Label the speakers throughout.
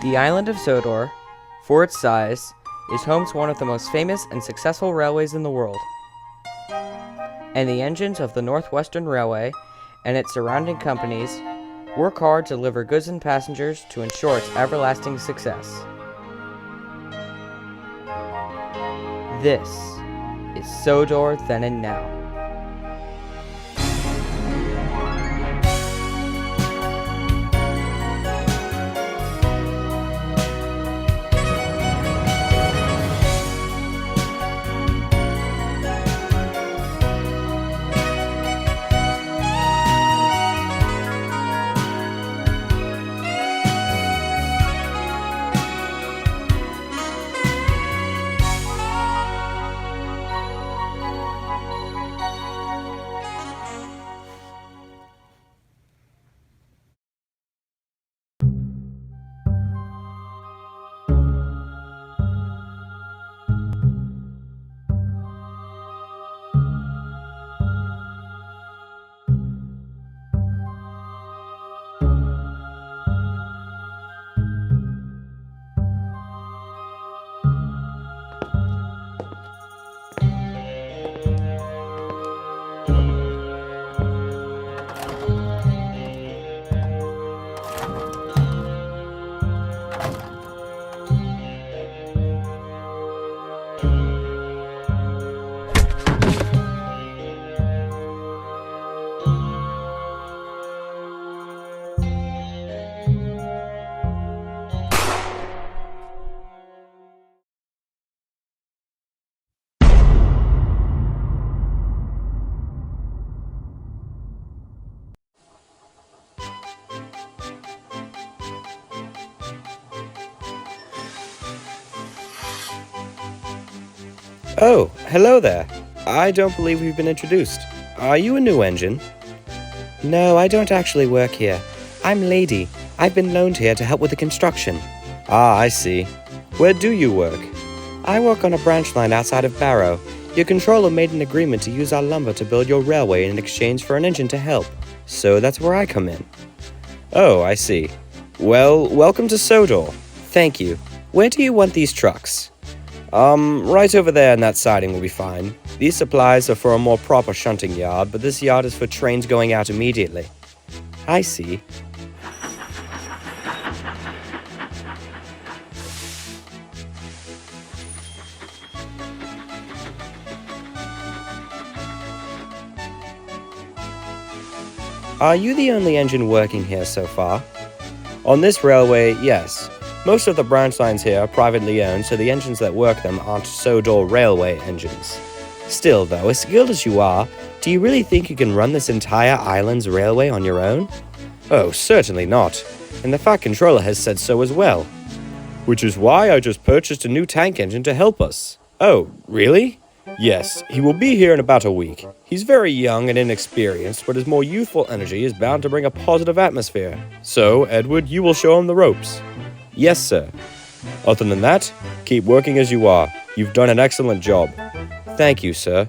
Speaker 1: The island of Sodor, for its size, is home to one of the most famous and successful railways in the world. And the engines of the Northwestern Railway and its surrounding companies work hard to deliver goods and passengers to ensure its everlasting success. This is Sodor Then and Now.
Speaker 2: Oh, hello there. I don't believe we've been introduced. Are you a new engine? No, I don't actually work here. I'm Lady. I've been loaned here to help with the construction. Ah, I see. Where do you work? I work on a branch line outside of Barrow. Your controller made an agreement to use our lumber to build your railway in exchange for an engine to help. So that's where I come in. Oh, I see. Well, welcome to Sodor. Thank you. Where do you want these trucks? Right over there in that siding will be fine. These supplies are for a more proper shunting yard, but this yard is for trains going out immediately. I see. Are you the only engine working here so far? On this railway, yes. Most of the branch lines here are privately owned, so the engines that work them aren't Sodor Railway engines. Still, though, as skilled as you are, do you really think you can run this entire island's railway on your own? Oh, certainly not. And the Fat Controller has said so as well. Which is why I just purchased a new tank engine to help us. Oh, really? Yes, he will be here in about a week. He's very young and inexperienced, but his more youthful energy is bound to bring a positive atmosphere. So, Edward, you will show him the ropes. Yes, sir. Other than that, keep working as you are. You've done an excellent job. Thank you, sir.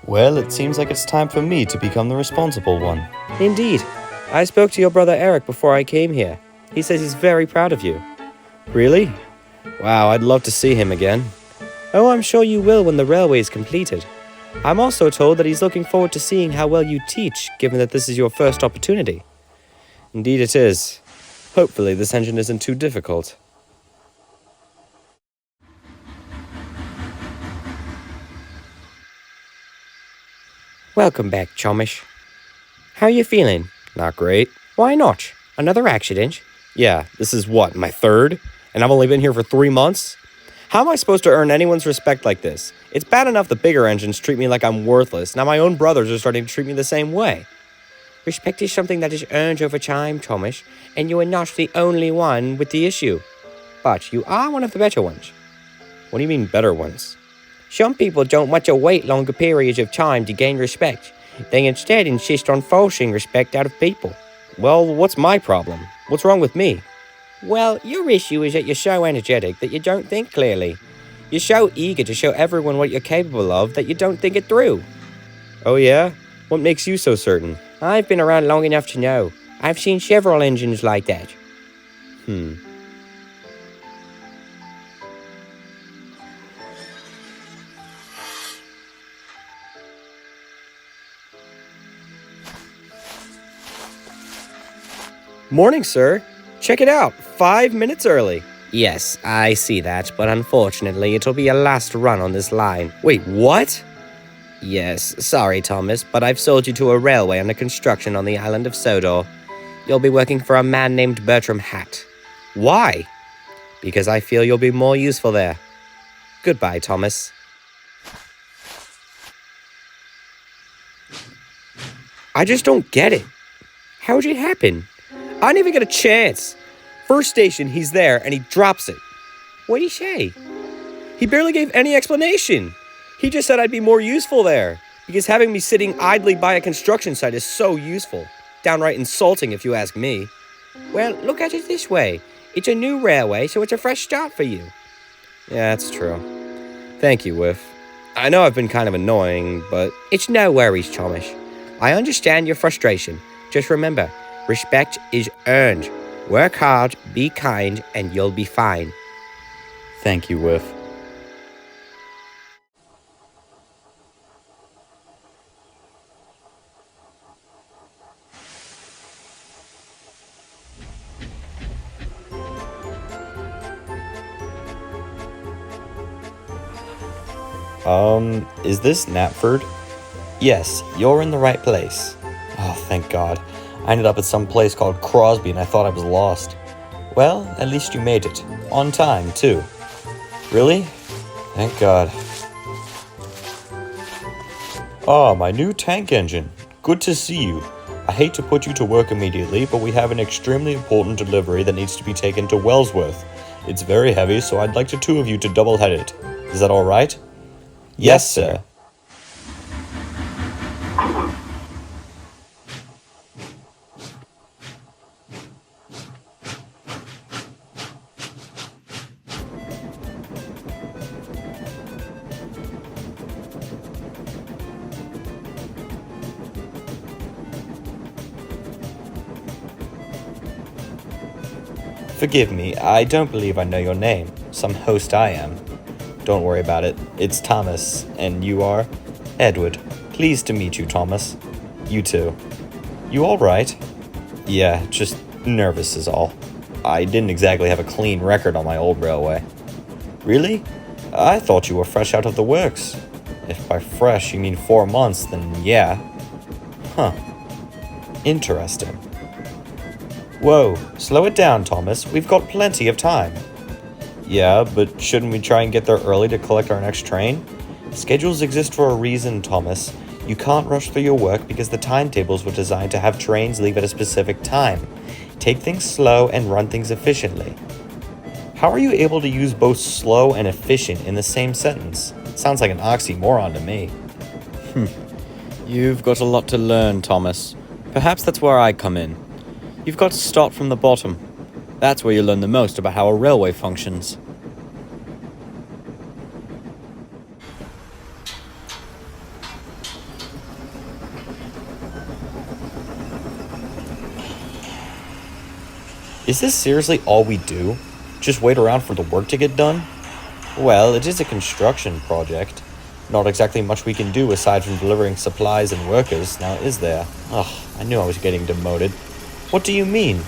Speaker 2: Well, it seems like it's time for me to become the responsible one. Indeed. I spoke to your brother Eric before I came here. He says he's very proud of you. Really? Wow, I'd love to see him again. Oh, I'm sure you will when the railway is completed. I'm also told that he's looking forward to seeing how well you teach, given that this is your first opportunity. Indeed it is. Hopefully this engine isn't too difficult. Welcome back, chummish. How are you feeling? Not great. Why not? Another accident? Yeah, this is what, my third? And I've only been here for 3 months? How am I supposed to earn anyone's respect like this? It's bad enough the bigger engines treat me like I'm worthless. Now my own brothers are starting to treat me the same way. Respect is something that is earned over time, Thomas, and you are not the only one with the issue. But you are one of the better ones. What do you mean, better ones? Some people don't want to wait longer periods of time to gain respect. They instead insist on forcing respect out of people. Well, what's my problem? What's wrong with me? Well, your issue is that you're so energetic that you don't think clearly. You're so eager to show everyone what you're capable of that you don't think it through. Oh yeah? What makes you so certain? I've been around long enough to know. I've seen several engines like that. Morning, sir. Check it out. 5 minutes early. Yes, I see that, but unfortunately, it'll be a last run on this line. Wait, what? Yes, sorry, Thomas, but I've sold you to a railway under construction on the Island of Sodor. You'll be working for a man named Bertram Hatt. Why? Because I feel you'll be more useful there. Goodbye, Thomas. I just don't get it. How'd it happen? I didn't even get a chance. First station, he's there, and he drops it. What'd he say? He barely gave any explanation. He just said I'd be more useful there, because having me sitting idly by a construction site is so useful. Downright insulting, if you ask me. Well, look at it this way. It's a new railway, so it's a fresh start for you. Yeah, that's true. Thank you, Whiff. I know I've been kind of annoying, but... It's no worries, Thomas. I understand your frustration. Just remember, respect is earned. Work hard, be kind, and you'll be fine.
Speaker 1: Thank you, Whiff. Is this Knapford?
Speaker 3: Yes, you're in the right place.
Speaker 1: Oh, thank God. I ended up at some place called Crosby and I thought I was lost.
Speaker 3: Well, at least you made it. On time, too.
Speaker 1: Really? Thank God.
Speaker 3: Ah, my new tank engine. Good to see you. I hate to put you to work immediately, but we have an extremely important delivery that needs to be taken to Wellsworth. It's very heavy, so I'd like the two of you to double-head it. Is that all right? Yes, sir. Forgive me, I don't believe I know your name. Some host I am. Don't worry about it. It's Thomas, and you are? Edward. Pleased to meet you, Thomas. You too. You all right? Yeah, just nervous is all. I didn't exactly have a clean record on my old railway. Really? I thought you were fresh out of the works. If by fresh you mean 4 months, then yeah. Huh. Interesting. Whoa, slow it down, Thomas. We've got plenty of time. Yeah, but shouldn't we try and get there early to collect our next train? Schedules exist for a reason, Thomas. You can't rush through your work because the timetables were designed to have trains leave at a specific time. Take things slow and run things efficiently. How are you able to use both slow and efficient in the same sentence? Sounds like an oxymoron to me.
Speaker 1: You've got a lot to learn, Thomas. Perhaps that's where I come in. You've got to start from the bottom. That's where you learn the most about how a railway functions.
Speaker 3: Is this seriously all we do? Just wait around for the work to get done? Well, it is a construction project. Not exactly much we can do aside from delivering supplies and workers, now is there? Ugh, I knew I was getting demoted. What do you mean?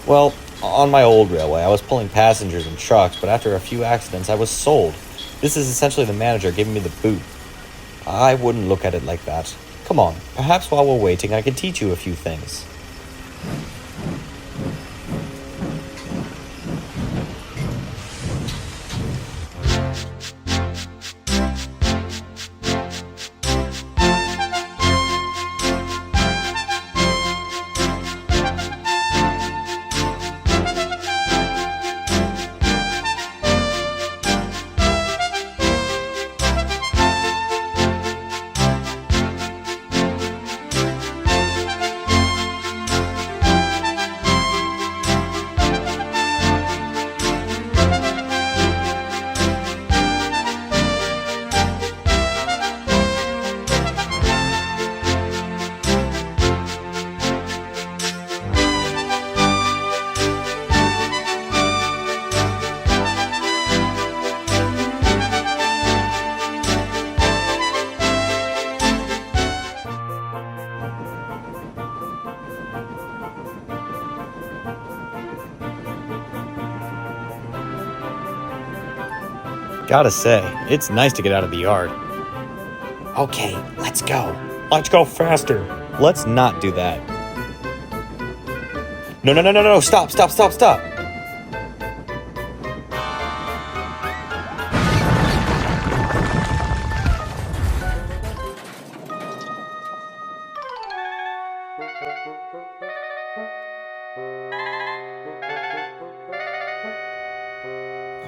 Speaker 3: Well, on my old railway, I was pulling passengers and trucks, but after a few accidents, I was sold. This is essentially the manager giving me the boot. I wouldn't look at it like that. Come on, perhaps while we're waiting, I can teach you a few things. Gotta say, it's nice to get out of the yard.
Speaker 2: Okay, let's go.
Speaker 3: Let's go faster. Let's not do that. No, stop.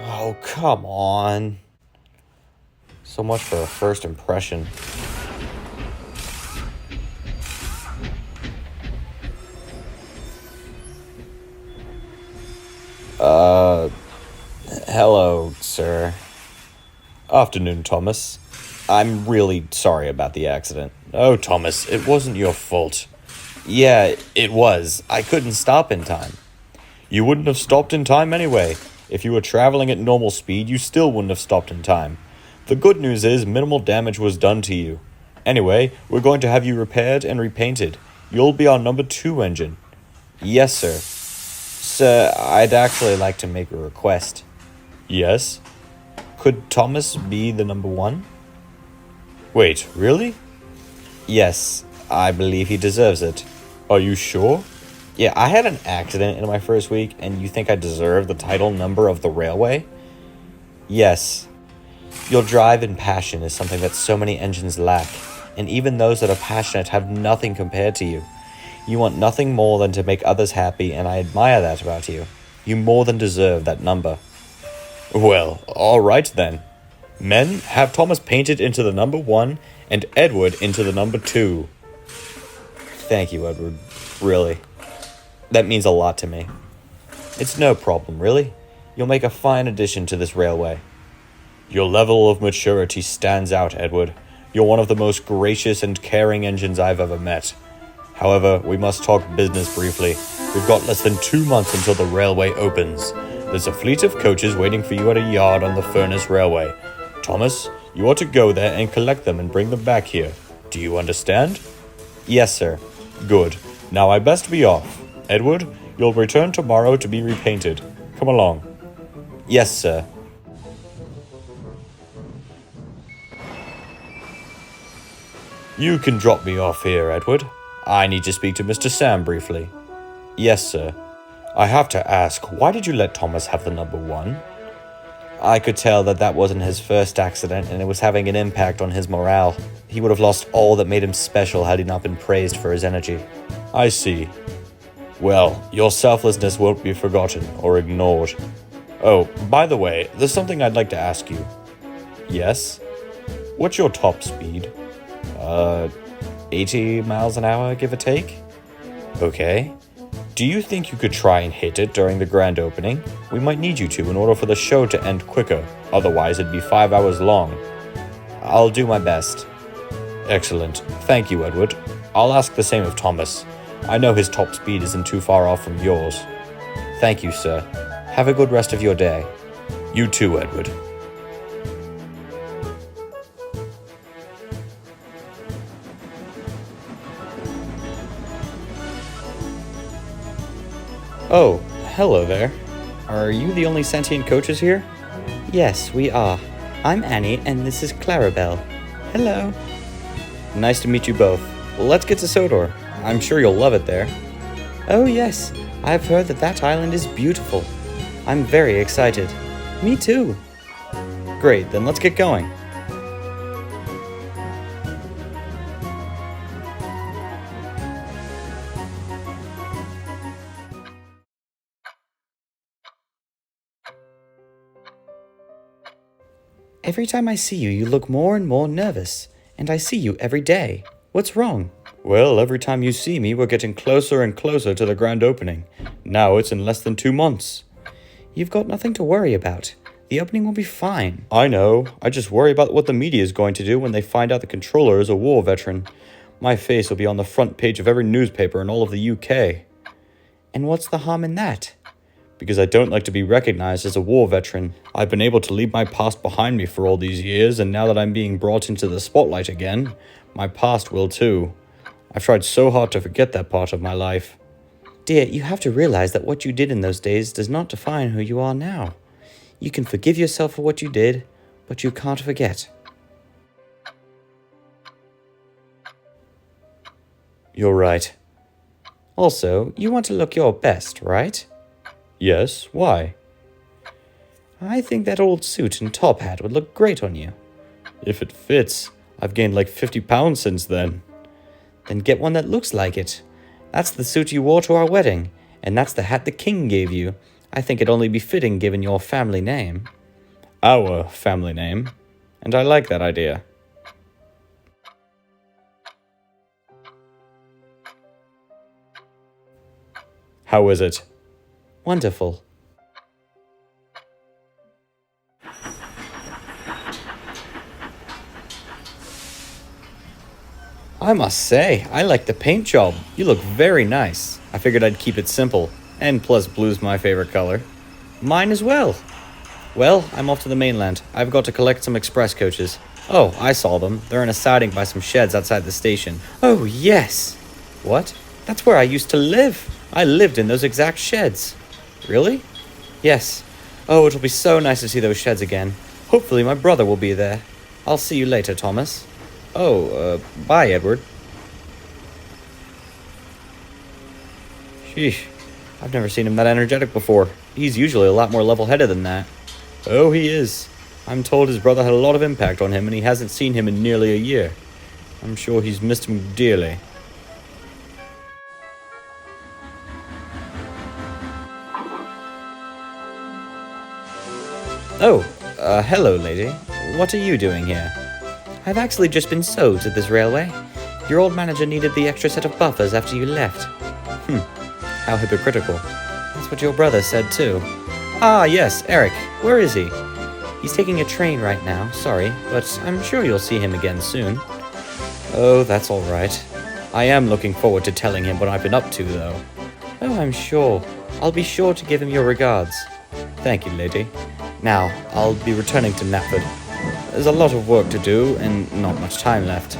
Speaker 3: Oh, come on. So much for a first impression. Hello, sir. Afternoon, Thomas. I'm really sorry about the accident. Oh, Thomas, it wasn't your fault. Yeah, it was. I couldn't stop in time. You wouldn't have stopped in time anyway. If you were traveling at normal speed, you still wouldn't have stopped in time. The good news is minimal damage was done to you. Anyway, we're going to have you repaired and repainted. You'll be our number 2 engine. Yes, sir. Sir, I'd actually like to make a request. Yes? Could Thomas be the number 1? Wait, really? Yes, I believe he deserves it. Are you sure? Yeah, I had an accident in my first week, and you think I deserve the title number of the railway? Yes. Your drive and passion is something that so many engines lack, and even those that are passionate have nothing compared to you. You want nothing more than to make others happy, and I admire that about you. You more than deserve that number. Well, all right then. Men, have Thomas painted into the number 1 and Edward into the number 2. Thank you, Edward. Really. That means a lot to me. It's no problem, really. You'll make a fine addition to this railway. Your level of maturity stands out, Edward. You're one of the most gracious and caring engines I've ever met. However, we must talk business briefly. We've got less than 2 months until the railway opens. There's a fleet of coaches waiting for you at a yard on the Furnace Railway. Thomas, you ought to go there and collect them and bring them back here. Do you understand? Yes, sir. Good. Now I best be off. Edward, you'll return tomorrow to be repainted. Come along. Yes, sir. You can drop me off here, Edward. I need to speak to Mr. Sam briefly. Yes, sir. I have to ask, why did you let Thomas have the number 1? I could tell that wasn't his first accident, and it was having an impact on his morale. He would have lost all that made him special had he not been praised for his energy. I see. Well, your selflessness won't be forgotten or ignored. Oh, by the way, there's something I'd like to ask you. Yes? What's your top speed? 80 miles an hour, give or take? Okay. Do you think you could try and hit it during the grand opening? We might need you to in order for the show to end quicker. Otherwise, it'd be 5 hours long. I'll do my best. Excellent. Thank you, Edward. I'll ask the same of Thomas. I know his top speed isn't too far off from yours. Thank you, sir. Have a good rest of your day. You too, Edward. Oh, hello there. Are you the only sentient coaches here?
Speaker 1: Yes, we are. I'm Annie, and this is Clarabelle. Hello.
Speaker 3: Nice to meet you both. Let's get to Sodor. I'm sure you'll love it there.
Speaker 1: Oh yes, I've heard that island is beautiful. I'm very excited. Me too.
Speaker 3: Great, then let's get going.
Speaker 1: Every time I see you, you look more and more nervous. And I see you every day. What's wrong?
Speaker 3: Well, every time you see me, we're getting closer and closer to the grand opening. Now it's in less than 2 months.
Speaker 1: You've got nothing to worry about. The opening will be fine.
Speaker 3: I know. I just worry about what the media is going to do when they find out the controller is a war veteran. My face will be on the front page of every newspaper in all of the UK.
Speaker 1: And what's the harm in that?
Speaker 3: Because I don't like to be recognized as a war veteran. I've been able to leave my past behind me for all these years, and now that I'm being brought into the spotlight again, my past will too. I've tried so hard to forget that part of my life.
Speaker 1: Dear, you have to realize that what you did in those days does not define who you are now. You can forgive yourself for what you did,
Speaker 2: but you can't forget.
Speaker 3: You're right.
Speaker 2: Also, you want to look your best, right?
Speaker 3: Yes, why?
Speaker 2: I think that old suit and top hat would look great on you.
Speaker 3: If it fits. I've gained like 50 pounds since then.
Speaker 2: Then get one that looks like it. That's the suit you wore to our wedding, and that's the hat the king gave you. I think it'd only be fitting given your family name.
Speaker 3: Our family name. And I like that idea. How is it?
Speaker 2: Wonderful.
Speaker 3: I must say, I like the paint job. You look very nice. I figured I'd keep it simple. And plus, blue's my favorite color.
Speaker 2: Mine as well. Well, I'm off to the mainland. I've got to collect some express coaches.
Speaker 3: Oh, I saw them. They're in a siding by some sheds outside the station.
Speaker 2: Oh, yes.
Speaker 3: What?
Speaker 2: That's where I used to live. I lived in those exact sheds.
Speaker 3: Really?
Speaker 2: Yes. Oh, it'll be so nice to see those sheds again. Hopefully my brother will be there. I'll see you later, Thomas.
Speaker 3: Oh, bye, Edward.
Speaker 2: Sheesh. I've never seen him that energetic before. He's usually a lot more level-headed than that.
Speaker 3: Oh, he is. I'm told his brother had a lot of impact on him and he hasn't seen him in nearly a year. I'm sure he's missed him dearly.
Speaker 2: Oh, hello, lady. What are you doing here? I've actually just been sewed to this railway. Your old manager needed the extra set of buffers after you left.
Speaker 3: How hypocritical.
Speaker 2: That's what your brother said too. Ah, yes, Eric. Where is he? He's taking a train right now, sorry, but I'm sure you'll see him again soon.
Speaker 3: Oh, that's all right. I am looking forward to telling him what I've been up to, though.
Speaker 2: Oh, I'm sure. I'll be sure to give him your regards.
Speaker 3: Thank you, lady. Now, I'll be returning to Knapford. There's a lot of work to do and not much time left.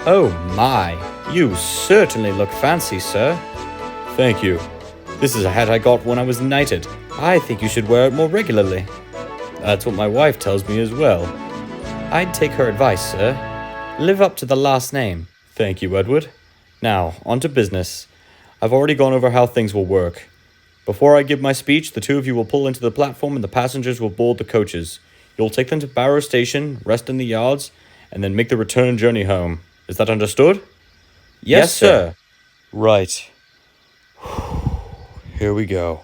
Speaker 3: Oh my, you certainly look fancy, sir. Thank you. This is a hat I got when I was knighted. I think you should wear it more regularly. That's what my wife tells me as well.
Speaker 2: I'd take her advice, sir. Live up to the last name.
Speaker 3: Thank you, Edward. Now, on to business. I've already gone over how things will work. Before I give my speech, the two of you will pull into the platform and the passengers will board the coaches. You'll take them to Barrow Station, rest in the yards, and then make the return journey home. Is that understood?
Speaker 2: Yes, sir.
Speaker 3: Right. Here we go.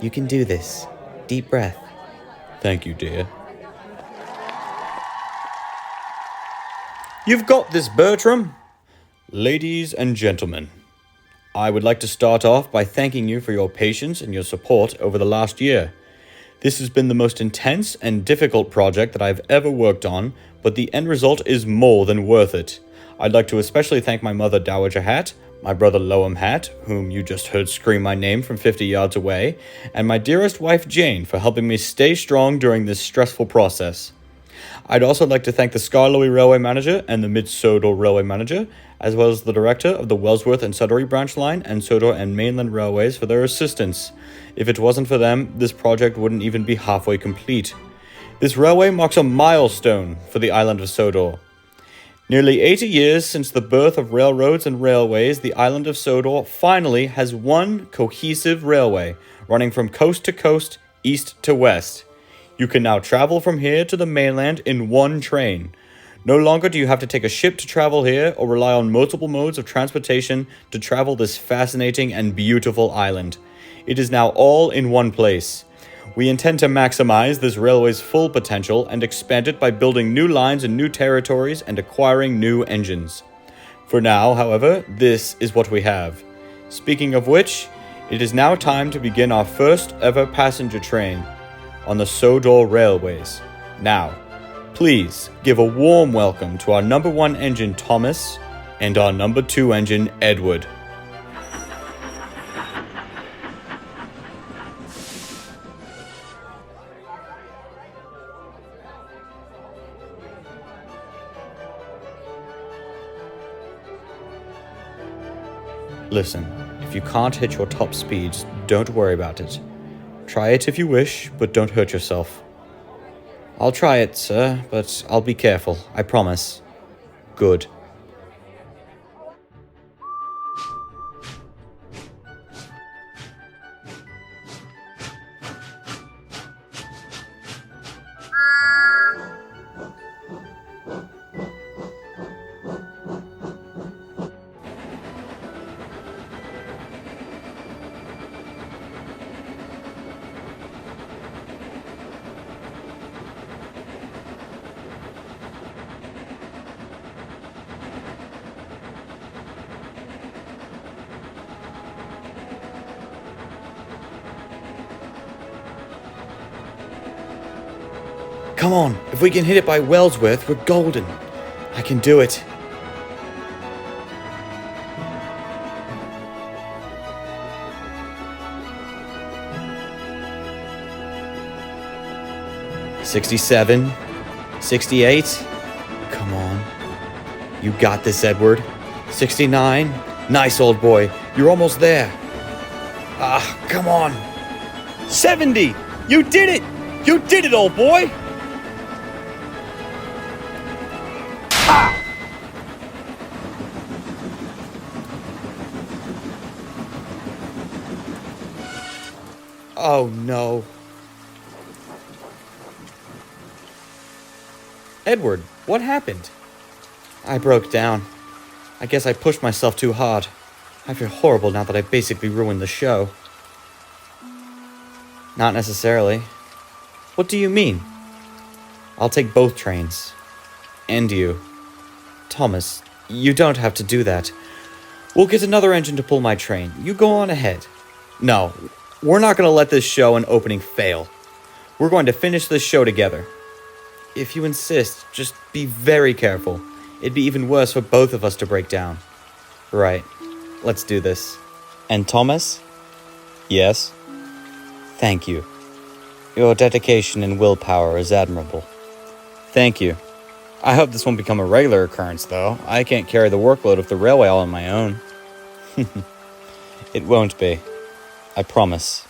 Speaker 2: You can do this. Deep breath.
Speaker 3: Thank you, dear. You've got this, Bertram. Ladies and gentlemen, I would like to start off by thanking you for your patience and your support over the last year. This has been the most intense and difficult project that I've ever worked on, but the end result is more than worth it. I'd like to especially thank my mother, Dowager Hat, my brother, Loam Hat, whom you just heard scream my name from 50 yards away, and my dearest wife, Jane, for helping me stay strong during this stressful process. I'd also like to thank the Skarloey Railway Manager and the Mid-Sodor Railway Manager, as well as the Director of the Wellsworth and Sudbury Branch Line and Sodor and Mainland Railways for their assistance. If it wasn't for them, this project wouldn't even be halfway complete. This railway marks a milestone for the Island of Sodor. Nearly 80 years since the birth of railroads and railways, the Island of Sodor finally has one cohesive railway running from coast to coast, east to west. You can now travel from here to the mainland in one train. No longer do you have to take a ship to travel here or rely on multiple modes of transportation to travel this fascinating and beautiful island. It is now all in one place. We intend to maximize this railway's full potential and expand it by building new lines in new territories and acquiring new engines. For now, however, this is what we have. Speaking of which, it is now time to begin our first ever passenger train. on the Sodor Railways. Now, please give a warm welcome to our number 1 engine Thomas and our number 2 engine Edward. Listen, if you can't hit your top speeds, don't worry about it. Try it if you wish, but don't hurt yourself. I'll try it, sir, but I'll be careful, I promise. Good. Come on, if we can hit it by Wellsworth, we're golden. I can do it. "67, 68. Come on. You got this, Edward. 69. Nice, old boy. You're almost there. Come on. 70. You did it. You did it, old boy. Oh no. Edward, what happened? I broke down. I guess I pushed myself too hard. I feel horrible now that I basically ruined the show. Not necessarily. What do you mean? I'll take both trains. And you. Thomas, you don't have to do that. We'll get another engine to pull my train. You go on ahead. No, we're not going to let this show and opening fail. We're going to finish this show together. If you insist, just be very careful. It'd be even worse for both of us to break down. Right. Let's do this. And Thomas? Yes? Thank you. Your dedication and willpower is admirable. Thank you. I hope this won't become a regular occurrence, though. I can't carry the workload of the railway all on my own. It won't be. I promise.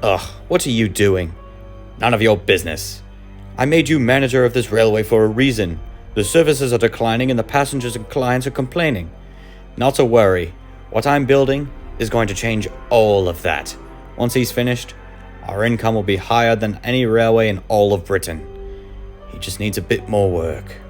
Speaker 3: Ugh, what are you doing? None of your business. I made you manager of this railway for a reason. The services are declining and the passengers and clients are complaining. Not to worry. What I'm building is going to change all of that. Once he's finished, our income will be higher than any railway in all of Britain. He just needs a bit more work.